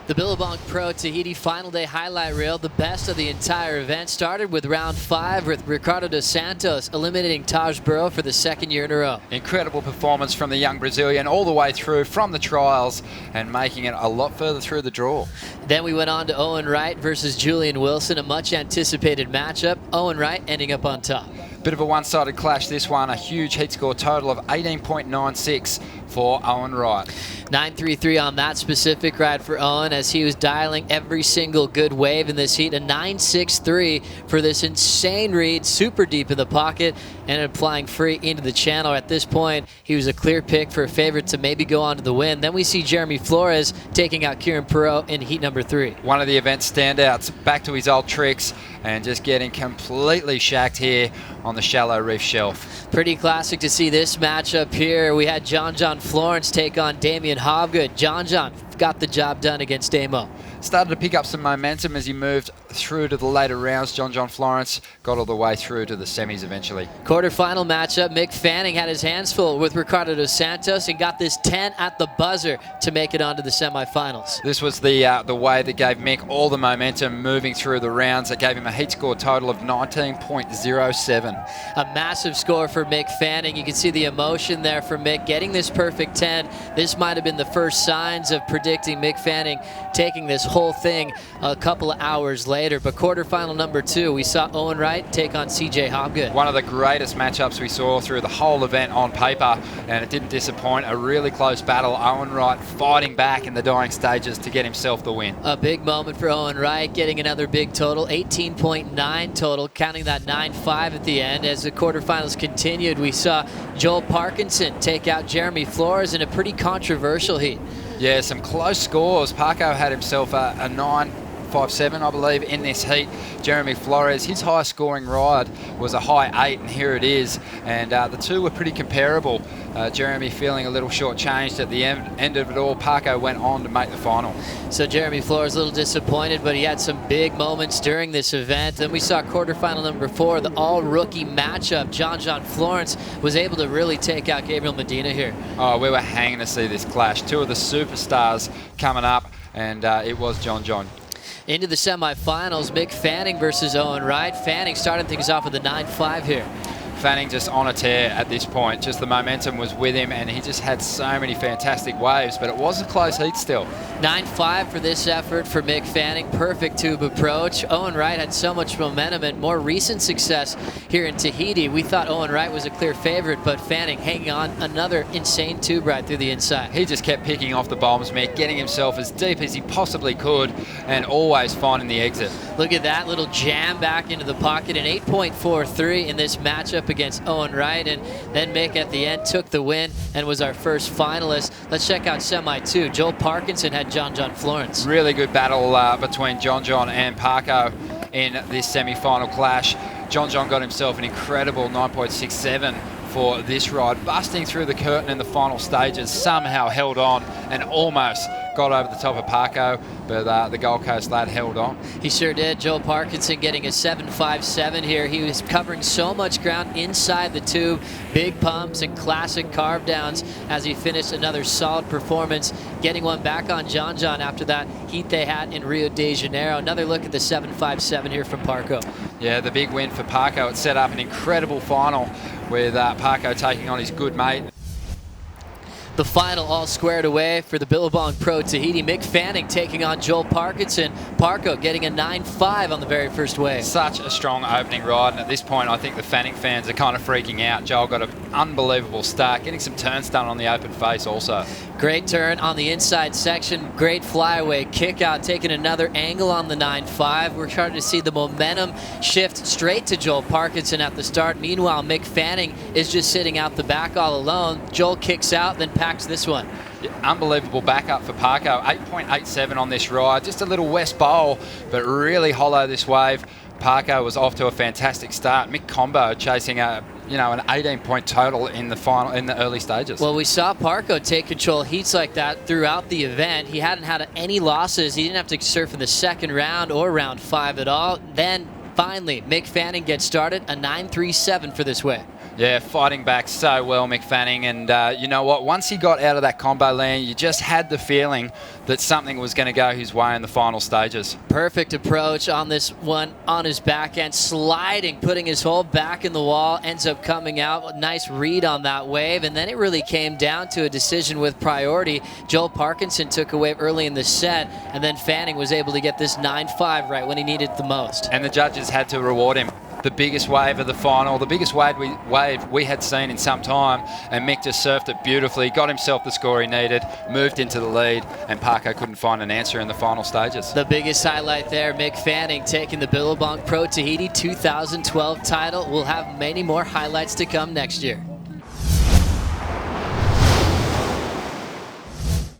The Billabong Pro Tahiti final day highlight reel, the best of the entire event, started with round 5 with Ricardo dos Santos eliminating Taj Burrow for the second year in a row. Incredible performance from the young Brazilian all the way through from the trials and making it a lot further through the draw. Then we went on to Owen Wright versus Julian Wilson, a much anticipated matchup. Owen Wright ending up on top. Bit of a one-sided clash this one, a huge heat score total of 18.96 for Owen Wright. 9.33 on that specific ride for Owen as he was dialing every single good wave in this heat. A 9.63 for this insane read, super deep in the pocket, and applying free into the channel. At this point, he was a clear pick for a favorite to maybe go on to the win. Then we see Jeremy Flores taking out Kieran Perot in heat number 3. One of the event's standouts, back to his old tricks and just getting completely shacked here on the shallow reef shelf. Pretty classic to see this matchup here. We had John Florence take on Damien Hobgood. John got the job done against Damo. Started to pick up some momentum as he moved through to the later rounds. John Florence got all the way through to the semis eventually. Quarterfinal matchup, Mick Fanning had his hands full with Ricardo dos Santos and got this 10 at the buzzer to make it onto the semifinals. This was the way that gave Mick all the momentum moving through the rounds. That gave him a heat score total of 19.07. A massive score for Mick Fanning. You can see the emotion there for Mick getting this perfect 10. This might have been the first signs of predicting Mick Fanning taking this whole thing a couple of hours later. But quarterfinal number 2, we saw Owen Wright take on CJ Hobgood. One of the greatest matchups we saw through the whole event on paper, and it didn't disappoint. A really close battle. Owen Wright fighting back in the dying stages to get himself the win. A big moment for Owen Wright, getting another big total, 18.9 total, counting that 9.5 at the end. As the quarterfinals continued, we saw Joel Parkinson take out Jeremy Flores in a pretty controversial heat. Yeah, some close scores. Parko had himself a 9.57, I believe, in this heat. Jeremy Flores, his high scoring ride was a high 8, and here it is. And the two were pretty comparable. Jeremy feeling a little shortchanged at the end of it all. Parko went on to make the final. So Jeremy Flores a little disappointed, but he had some big moments during this event. Then we saw quarterfinal number 4, the all-rookie matchup. John Florence was able to really take out Gabriel Medina here. Oh, we were hanging to see this clash. Two of the superstars coming up, and it was John. Into the semifinals, Mick Fanning versus Owen Wright. Fanning starting things off with a 9.5 here. Fanning just on a tear at this point. Just the momentum was with him, and he just had so many fantastic waves, but it was a close heat still. 9.5 for this effort for Mick Fanning. Perfect tube approach. Owen Wright had so much momentum and more recent success here in Tahiti. We thought Owen Wright was a clear favorite, but Fanning hanging on another insane tube ride through the inside. He just kept picking off the bombs, Mick, getting himself as deep as he possibly could and always finding the exit. Look at that little jam back into the pocket, an 8.43 in this matchup against Owen Wright, and then Mick at the end took the win and was our first finalist. Let's check out semi 2. Joel Parkinson had John Florence. Really good battle between John and Parko in this semi-final clash. John got himself an incredible 9.67 for this ride, busting through the curtain in the final stages, somehow held on and almost got over the top of Parko, but the Gold Coast lad held on. He sure did. Joel Parkinson getting a 7.57 here. He was covering so much ground inside the tube, big pumps and classic carve downs as he finished another solid performance, getting one back on John after that heat they had in Rio de Janeiro. Another look at the 7.57 here from Parko. Yeah, the big win for Parko. It set up an incredible final with Parko taking on his good mate. The final all squared away for the Billabong Pro Tahiti. Mick Fanning taking on Joel Parkinson. Parko getting a 9.5 on the very first wave. Such a strong opening ride, and at this point I think the Fanning fans are kind of freaking out. Joel got an unbelievable start, getting some turns done on the open face also. Great turn on the inside section, great flyaway kick out, taking another angle on the 9.5. We're starting to see the momentum shift straight to Joel Parkinson at the start. Meanwhile, Mick Fanning is just sitting out the back all alone. Joel kicks out, then packs this one. Yeah, unbelievable backup for Parko. 8.87 on this ride. Just a little west bowl, but really hollow this wave. Parko was off to a fantastic start. Mick Combo chasing an 18-point total in the early stages. Well, we saw Parko take control heats like that throughout the event. He hadn't had any losses. He didn't have to surf in the second round or round 5 at all. Then finally, Mick Fanning gets started, a 9.37 for this way. Yeah, fighting back so well, Mick Fanning. And you know what? Once he got out of that combo lane, you just had the feeling that something was going to go his way in the final stages. Perfect approach on this one on his backhand, sliding, putting his whole back in the wall, ends up coming out. Nice read on that wave. And then it really came down to a decision with priority. Joel Parkinson took a wave early in the set, and then Fanning was able to get this 9-5 right when he needed it the most. And the judges had to reward him. The biggest wave of the final, the biggest wave we had seen in some time, and Mick just surfed it beautifully, got himself the score he needed, moved into the lead, and Parko couldn't find an answer in the final stages. The biggest highlight there, Mick Fanning taking the Billabong Pro Tahiti 2012 title. We'll have many more highlights to come next year.